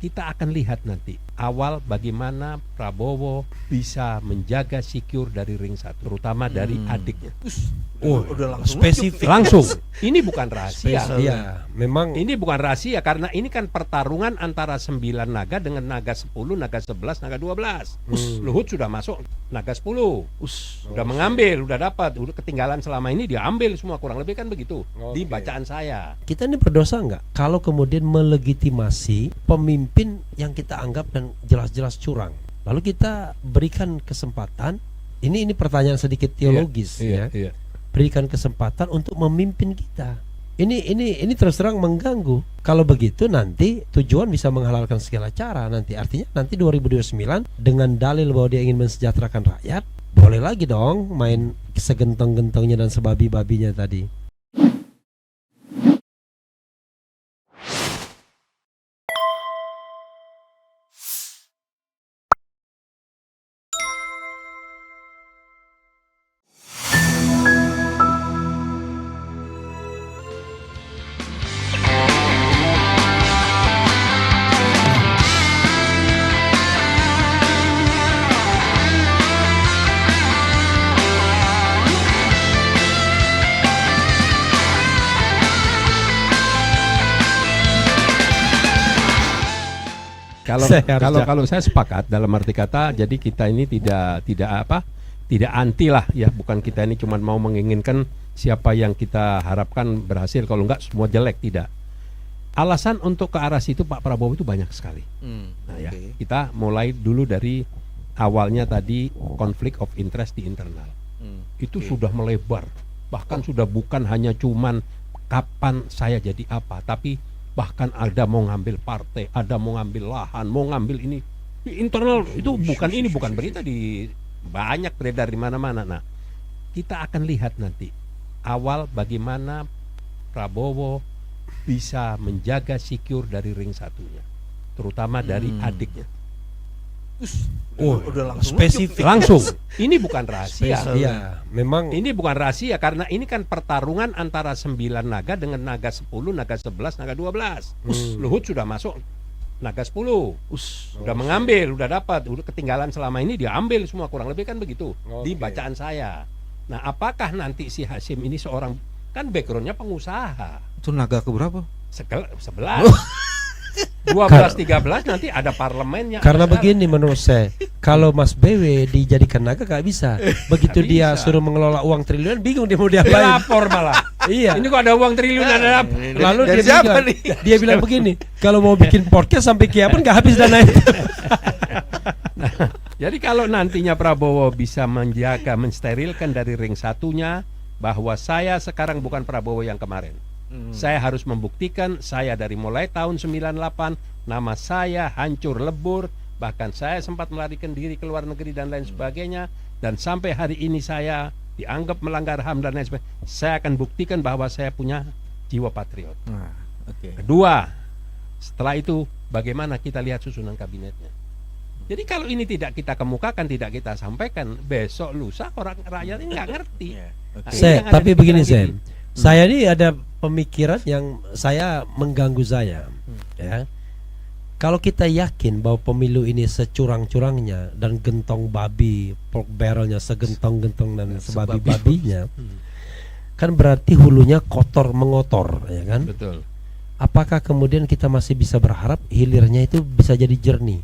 kita akan lihat nanti awal bagaimana Prabowo bisa menjaga secure dari ring 1, terutama dari adiknya. Udah langsung spesifik. Langsung. Ini bukan rahasia. Iya, memang Ini bukan rahasia karena ini kan pertarungan antara 9 naga dengan naga 10, naga 11, naga 12. Luhut sudah masuk naga 10. Udah mengambil, udah dapat, udah ketinggalan selama ini dia ambil semua, kurang lebih kan begitu. Di bacaan saya. kita ini berdosa nggak kalau kemudian melegitimasi pemimpin yang kita anggap dan jelas-jelas curang, lalu kita berikan kesempatan. Ini pertanyaan sedikit teologis ya. Iya. Berikan kesempatan untuk memimpin kita. Ini terus terang mengganggu. Kalau begitu nanti tujuan bisa menghalalkan segala cara nanti. Artinya nanti 2029 dengan dalil bahwa dia ingin mensejahterakan rakyat, boleh lagi dong main segentong-gentongnya dan sebabi-babinya tadi. Kalau saya sepakat dalam arti kata, jadi kita ini tidak anti lah ya, bukan kita ini cuma mau menginginkan siapa yang kita harapkan berhasil, kalau enggak semua jelek, tidak. Alasan untuk ke arah situ Pak Prabowo itu banyak sekali. Ya, kita mulai dulu dari awalnya tadi konflik of interest di internal. Itu sudah melebar, bahkan sudah bukan hanya cuman kapan saya jadi apa, tapi bahkan ada mau ngambil partai, ada mau ngambil lahan, mau ngambil ini di internal. Itu bukan berita di banyak beredar di mana-mana. Nah, kita akan lihat nanti awal bagaimana Prabowo bisa menjaga secure dari ring 1-nya, terutama dari adiknya. Udah langsung spesifik. Langsung. Ini bukan rahasia. Iya, memang Ini bukan rahasia karena ini kan pertarungan antara 9 naga dengan naga 10, naga 11, naga 12. Luhut sudah masuk naga 10. Udah mengambil, udah dapat, udah ketinggalan selama ini dia ambil semua, kurang lebih kan begitu. Di bacaan saya. Nah, apakah nanti si Hasyim ini seorang, kan backgroundnya pengusaha. Itu naga keberapa? 11. 12-13 nanti ada parlemennya. karena begini menurut saya, kalau Mas BW dijadikan naga gak bisa. Begitu Nggak dia bisa. suruh mengelola uang triliunan, bingung dia mau Dia diapain. lapor malah. Iya. Ini kok ada uang triliun, ada apa? Lalu Dari dia siapa bilang, nih? dia bilang begini, kalau mau bikin podcast sampai kiamat nggak habis dana itu. Jadi kalau nantinya Prabowo bisa menjaga, mensterilkan dari ring 1-nya, bahwa saya sekarang bukan Prabowo yang kemarin. Saya harus membuktikan saya dari mulai tahun 98, nama saya hancur lebur, bahkan saya sempat melarikan diri ke luar negeri dan lain sebagainya, dan sampai hari ini saya dianggap melanggar HAM dan lain sebagainya. Saya akan buktikan bahwa saya punya jiwa patriot. Kedua, setelah itu bagaimana kita lihat susunan kabinetnya. Jadi kalau ini tidak kita kemukakan, tidak kita sampaikan, besok lusa orang rakyat ini nggak ngerti. Nah, ini yang ada Tapi di begini pikiran saya ini ada pemikiran yang saya mengganggu saya. Ya. Kalau kita yakin bahwa pemilu ini securang-curangnya dan gentong babi, pork barrelnya segentong-gentong dan sebabi-babinya, kan berarti hulunya kotor mengotor, ya kan? Betul. Apakah kemudian kita masih bisa berharap hilirnya itu bisa jadi jernih?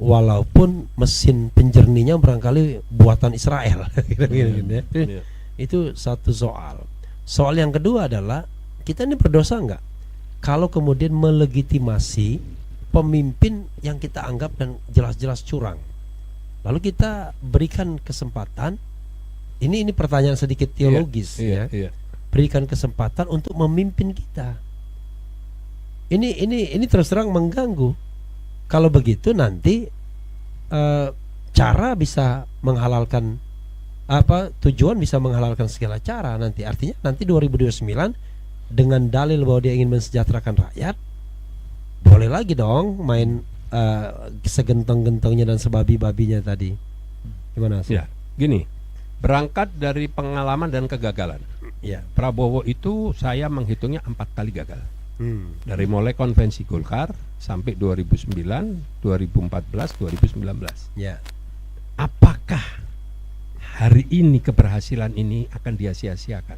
Walaupun mesin penjernihnya barangkali buatan Israel. Gitu, ya. Itu satu soal. Soal yang kedua adalah, kita ini berdosa nggak kalau kemudian melegitimasi pemimpin yang kita anggap dan jelas-jelas curang, lalu kita berikan kesempatan. Ini pertanyaan sedikit teologis ya. Berikan kesempatan untuk memimpin kita. Ini terus terang mengganggu. Kalau begitu nanti cara bisa menghalalkan tujuan bisa menghalalkan segala cara nanti. Artinya nanti 2029 dengan dalil bahwa dia ingin mensejahterakan rakyat, boleh lagi dong main segentong-gentongnya dan sebabi-babinya tadi. Gimana sih? Ya, gini, berangkat dari pengalaman dan kegagalan. Ya. Prabowo itu saya menghitungnya 4 kali gagal. Dari mulai konvensi Golkar sampai 2009, 2014, 2019. Ya. Apakah hari ini keberhasilan ini akan dia-sia-siakan?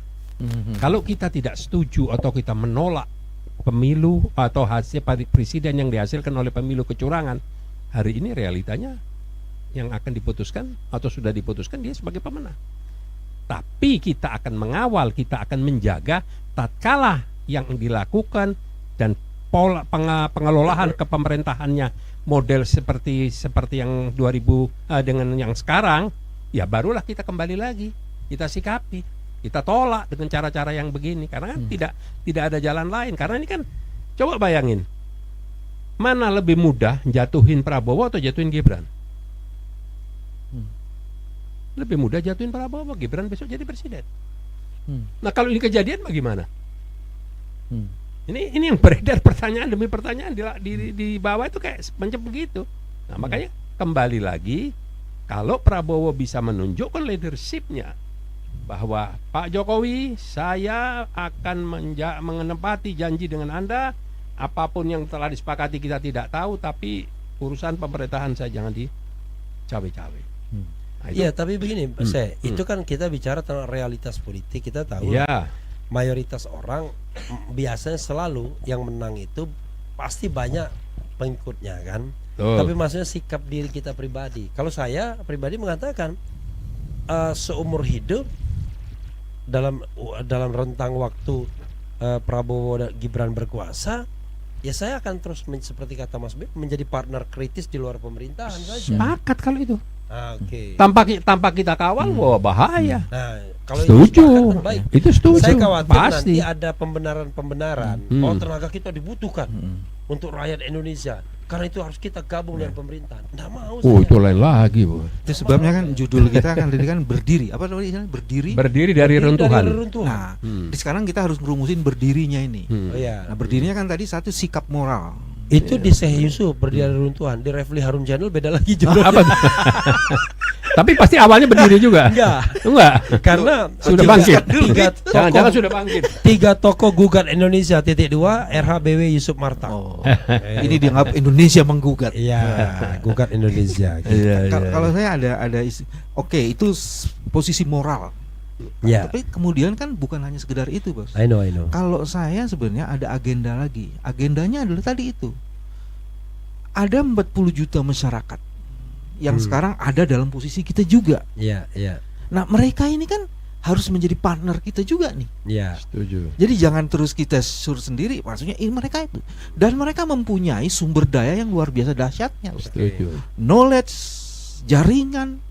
Kalau kita tidak setuju atau kita menolak pemilu atau hasil presiden yang dihasilkan oleh pemilu kecurangan, hari ini realitanya yang akan diputuskan atau sudah diputuskan dia sebagai pemenang. Tapi kita akan mengawal, kita akan menjaga tatkala yang dilakukan dan pola pengelolaan kepemerintahannya model seperti yang 2000 dengan yang sekarang, ya barulah kita kembali lagi, kita sikapi, kita tolak dengan cara-cara yang begini karena kan tidak ada jalan lain. Karena ini kan coba bayangin, mana lebih mudah jatuhin Prabowo atau jatuhin Gibran? Lebih mudah jatuhin Prabowo, Gibran besok jadi presiden. Nah kalau ini kejadian bagaimana? Ini yang beredar pertanyaan demi pertanyaan di bawah itu kayak macam begitu. Nah makanya kembali lagi, kalau Prabowo bisa menunjukkan leadershipnya bahwa Pak Jokowi, saya akan menepati janji dengan Anda, apapun yang telah disepakati kita tidak tahu, tapi urusan pemerintahan saya jangan dicawe-cawe. Nah, Iya, tapi begini, itu kan kita bicara tentang realitas politik. Kita tahu ya, mayoritas orang biasanya selalu yang menang itu pasti banyak pengikutnya kan. Tapi maksudnya sikap diri kita pribadi. Kalau saya pribadi mengatakan seumur hidup dalam rentang waktu Prabowo dan Gibran berkuasa, ya saya akan terus seperti kata Mas Beb menjadi partner kritis di luar pemerintahan saja. sepakat kalau itu. Oke. Tanpa kita kawal, wah bahaya. Nah, kalau Setuju. itu sepakat, baik. Itu setuju. Saya khawatir Pasti. nanti ada pembenaran. Oh, tenaga kita dibutuhkan untuk rakyat Indonesia. Karena itu harus kita gabung dengan pemerintahan. Nggak mau Oh, saya. itu lain lagi, Bu. Itu sebabnya kan judul kita kan tadi kan berdiri. Apa namanya? Berdiri. Berdiri dari reruntuhan. Nah, di sekarang kita harus merumusin berdirinya ini. Oh, iya. Nah, berdirinya kan tadi satu sikap moral. Itu di Syekh Yusuf berdiri dari runtuhan. Di Refli Harun Channel beda lagi judulnya. Apa? Tapi pasti awalnya berdiri juga. Enggak. Karena Sudah juga bangkit. Jangan-jangan sudah bangkit. 3 tokoh gugat Indonesia .2 RHBW Yusuf Martak. Oh. Ini dianggap Indonesia menggugat. Iya, gugat Indonesia. Iya, Kalau saya ada oke, itu posisi moral. Ya. Tapi kemudian kan bukan hanya sekedar itu, Bos. I know. Kalau saya sebenarnya ada agenda lagi. Agendanya adalah tadi itu. Ada 40 juta masyarakat yang sekarang ada dalam posisi kita juga. Iya. Nah, mereka ini kan harus menjadi partner kita juga nih. Iya. Setuju. Jadi jangan terus kita sur sendiri. Maksudnya ini mereka itu. Dan mereka mempunyai sumber daya yang luar biasa dahsyatnya. Setuju. Knowledge, jaringan,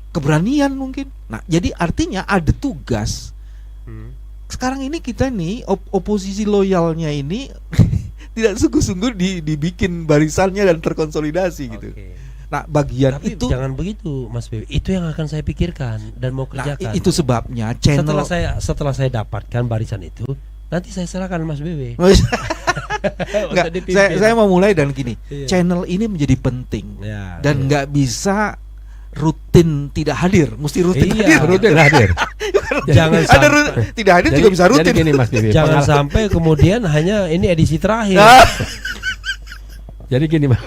keberanian mungkin. Nah, jadi artinya ada tugas. Sekarang ini kita nih oposisi loyalnya ini tidak sungguh-sungguh dibikin barisannya dan terkonsolidasi gitu. Nah, bagian Tapi itu jangan begitu, Mas Bebe. Itu yang akan saya pikirkan dan mau kerjakan. itu sebabnya channel Setelah saya dapatkan barisan itu, nanti saya serahkan Mas Bebe. Enggak, saya mau mulai dan gini. Iya. Channel ini menjadi penting Ya, dan nggak bisa rutin tidak hadir, mesti rutin Iya. hadir. Rutin hadir. Jangan Ada sampai, tidak hadir juga bisa rutin. Jadi gini Mas Bibi. jangan sampai kemudian hanya ini edisi terakhir. Jadi gini Mas.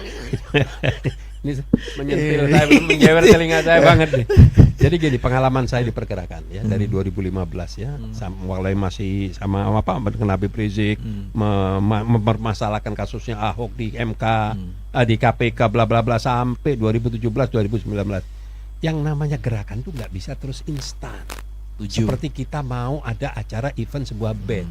Ini menyentil saya, menjewer telinga saya banget nih. Jadi gini, pengalaman saya di pergerakan ya dari 2015 ya, mulai masih sama dengan Habib Rizik mempermasalahkan kasusnya Ahok di MK, di KPK bla bla bla sampai 2017 2019. Yang namanya gerakan tuh nggak bisa terus instan. Seperti kita mau ada acara event sebuah band.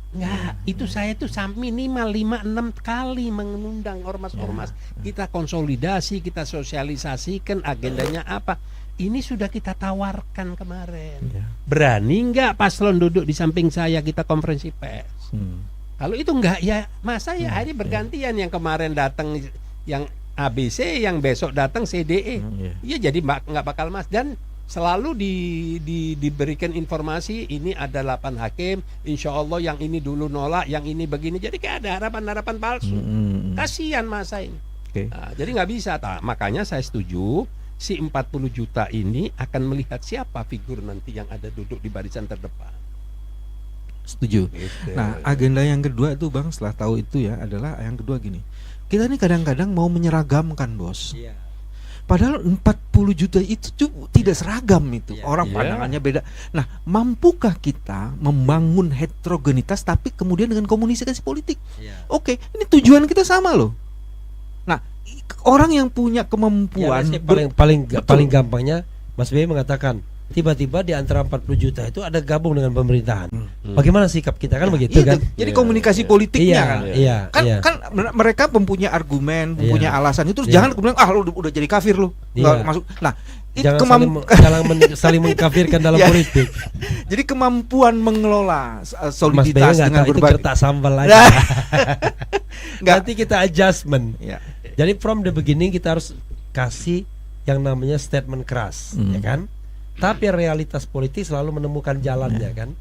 Enggak, itu saya tuh minimal 5-6 kali mengundang ormas-ormas. Kita konsolidasi, kita sosialisasikan agendanya apa. Ini sudah kita tawarkan kemarin. Berani enggak paslon duduk di samping saya kita konferensi pers? Kalau itu enggak ya masa ya hari bergantian, yang kemarin datang yang ABC, yang besok datang CDE. Ya jadi enggak bakal mas, dan selalu diberikan informasi ini ada 8 hakim, insya Allah yang ini dulu nolak, yang ini begini, jadi kayak ada harapan-harapan palsu. Kasihan masa ini. Nah, jadi nggak bisa. Makanya saya setuju si 40 juta ini akan melihat siapa figur nanti yang ada duduk di barisan terdepan. Setuju. Gitu. Nah, agenda yang kedua itu Bang, setelah tahu itu ya, adalah yang kedua gini. Kita ini kadang-kadang mau menyeragamkan, Bos. Iya. Padahal 40 juta itu tidak seragam itu. Iya. Orang Iya. pandangannya beda. Nah, mampukah kita membangun heterogenitas tapi kemudian dengan komunikasi politik? Iya. Oke, ini tujuan kita sama loh. Nah, orang yang punya Ya, kemampuan saya paling Betul. gampangnya Mas BY mengatakan tiba-tiba di antara 40 juta itu ada gabung dengan pemerintahan. Bagaimana sikap kita kan begitu iya kan? tuh. Jadi Iya, komunikasi iya. politiknya Iya, kan. iya, Kan iya. kan mereka mempunyai argumen, mempunyai Iya. alasan itu, Iya. jangan kemudian lu udah jadi kafir lu. Iya. Nggak masuk. Nah, itu Jangan saling mengkafirkan dalam Iya. politik. jadi kemampuan mengelola Mas BY soliditas nggak dengan tahu itu berbagai kertas sambal aja. Nah. Nggak. Nanti kita adjustment. Ya. Jadi from the beginning kita harus kasih yang namanya statement keras, Hmm. ya kan? Tapi realitas politik selalu menemukan jalannya kan.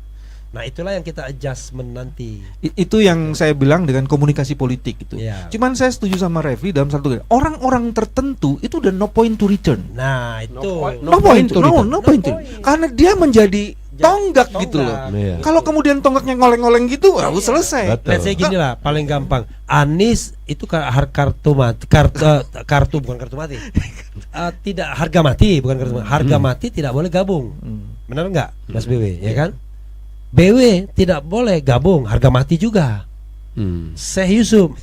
Nah itulah yang kita adjustment nanti. Itu yang saya bilang dengan komunikasi politik itu. Iya. Cuman saya setuju sama Refli dalam satu orang-orang tertentu itu udah no point to return. Nah itu No point to return. Karena dia menjadi tonggak Tonggak. gitu loh. Iya. Kalau kemudian tonggaknya ngoleng-ngoleng gitu, selesai. Betul. Let's say gini lah, paling gampang. Anies itu kartu mati, kartu bukan kartu mati. Tidak harga mati, bukan kartu mati. Harga mati tidak boleh gabung. Benar nggak, Mas BW? Ya kan? BW tidak boleh gabung, harga mati juga. Syekh Yusuf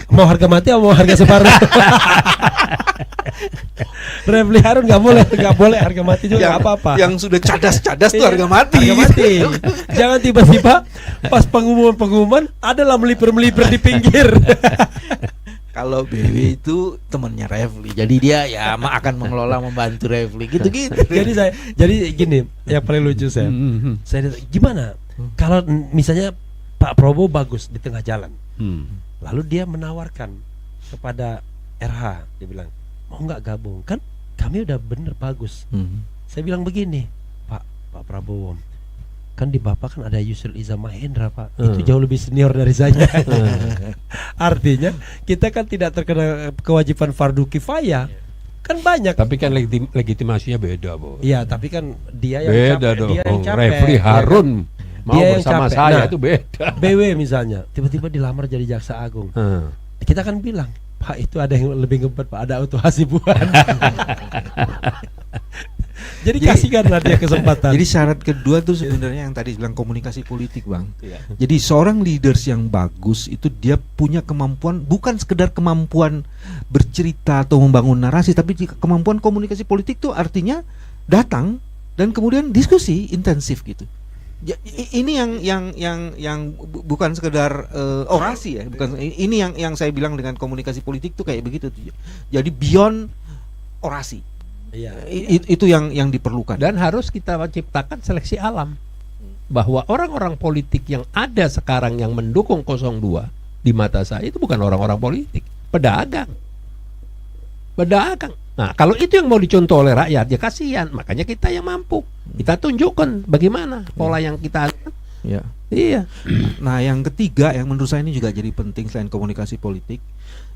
mau harga mati atau mau harga separuh? Refli Harun nggak boleh harga mati juga nggak apa-apa. Yang sudah cadas-cadas tuh Iya, harga mati. Harga mati. Jangan tiba-tiba pas pengumuman adalah melipir di pinggir. Kalau BW itu temannya Refli, jadi dia ya akan mengelola, membantu Refli gitu-gitu. jadi gini, yang paling lucu saya gimana kalau misalnya Pak Prabowo bagus di tengah jalan, lalu dia menawarkan kepada RH, dia bilang mau nggak gabung, kan kami udah bener bagus. Saya bilang begini, Pak Prabowo, kan di Bapak kan ada Yusril Iza Mahendra Pak, itu jauh lebih senior dari saya. Artinya kita kan tidak terkena kewajiban fardu kifayah, kan banyak. Tapi kan legitimasinya beda, Bos. Iya, tapi kan dia yang Beda capek, dong. dia yang capek. Refli ya kan? Harun mau Dia yang bersama capek. saya Nah, itu beda. BW misalnya tiba-tiba dilamar jadi jaksa agung, kita kan bilang, Pak itu ada yang lebih ngebet Pak, ada Auto Hasibuan. Jadi kasihkanlah dia kesempatan. Jadi syarat kedua tuh sebenarnya yang tadi bilang komunikasi politik, Bang. Iya. Jadi seorang leaders yang bagus itu dia punya kemampuan, bukan sekedar kemampuan bercerita atau membangun narasi, tapi kemampuan komunikasi politik tuh artinya datang dan kemudian diskusi intensif gitu. Ini yang bukan sekedar orasi ya, bukan ini yang saya bilang dengan komunikasi politik tuh kayak begitu tuh. Jadi beyond orasi. Iya. Itu yang diperlukan. Dan harus kita ciptakan seleksi alam bahwa orang-orang politik yang ada sekarang yang mendukung 02 di mata saya itu bukan orang-orang politik, pedagang. Nah, kalau itu yang mau dicontoh oleh rakyat, ya kasihan. Makanya kita yang mampu, kita tunjukkan bagaimana pola yang kita. Ya. Iya. Nah, yang ketiga yang menurut saya ini juga jadi penting selain komunikasi politik,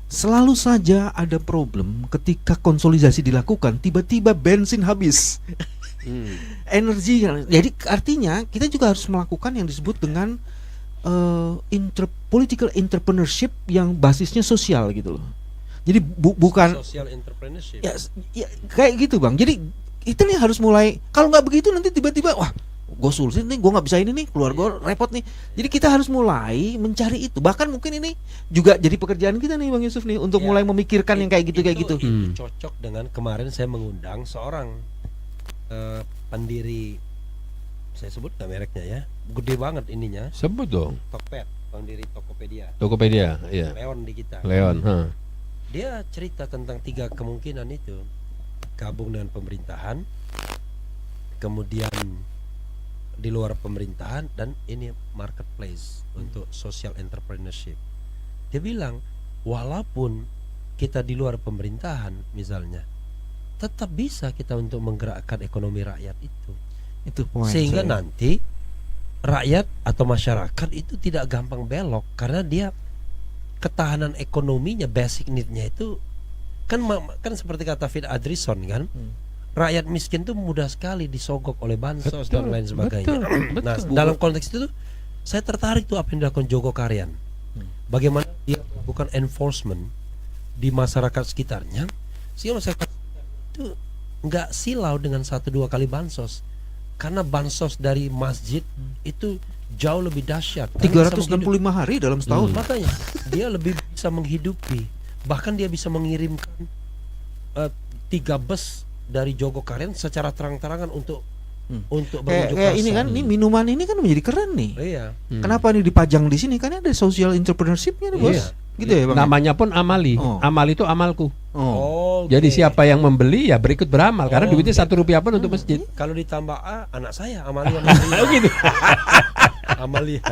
selalu saja ada problem ketika konsolidasi dilakukan, tiba-tiba bensin habis. Energi. Jadi artinya kita juga harus melakukan yang disebut dengan political entrepreneurship yang basisnya sosial gitu loh. Jadi bukan social entrepreneurship. ya kayak gitu, Bang. Jadi itu nih harus mulai. Kalau nggak begitu nanti tiba-tiba wah, gue sulit nih, gue nggak bisa ini nih, keluar gue repot nih. Jadi kita harus mulai mencari itu. Bahkan mungkin ini juga jadi pekerjaan kita nih, Bang Yusuf nih, untuk Ya, mulai memikirkan yang kayak gitu. Itu cocok dengan kemarin saya mengundang seorang pendiri, saya sebut nggak mereknya ya, gede banget ininya, Sebut dong. Tokped, pendiri Tokopedia, Tokopedia, iya. Leon di kita. Leon, Dia cerita tentang 3 kemungkinan itu, gabung dengan pemerintahan, kemudian di luar pemerintahan, dan ini marketplace untuk social entrepreneurship. Dia bilang walaupun kita di luar pemerintahan misalnya, tetap bisa kita untuk menggerakkan ekonomi rakyat itu. Itu poin Sehingga saya. nanti rakyat atau masyarakat itu tidak gampang belok, karena dia ketahanan ekonominya, basic need-nya itu kan seperti kata Fit Adrison kan, rakyat miskin tuh mudah sekali disogok oleh bansos Betul, dan lain sebagainya. betul, Nah, betul. dalam konteks itu tuh, saya tertarik tuh apa yang dilakukan Joko Karyan. Bagaimana dia melakukan enforcement di masyarakat sekitarnya, sehingga masyarakat itu nggak silau dengan 1-2 kali bansos, karena bansos dari masjid itu jauh lebih dahsyat. Karena bisa 365 hari dalam setahun. makanya dia lebih bisa menghidupi, bahkan dia bisa mengirimkan 3 bus dari Joko Karyan secara terang-terangan untuk Kayak berunjuk ini rasa. kan, ini minuman ini kan menjadi keren nih. Iya. Kenapa ini dipajang di sini? Kan ada social entrepreneurship-nya nih, Bos. Iya. Gitu ya, Bang. Namanya pun amali. Oh. Amal itu amalku. Oh. Jadi siapa yang membeli ya berikut beramal karena Oh, duitnya 1 rupiah pun untuk masjid. Kalau ditambah anak saya Amalia Amalia. Oh gitu. Amalia.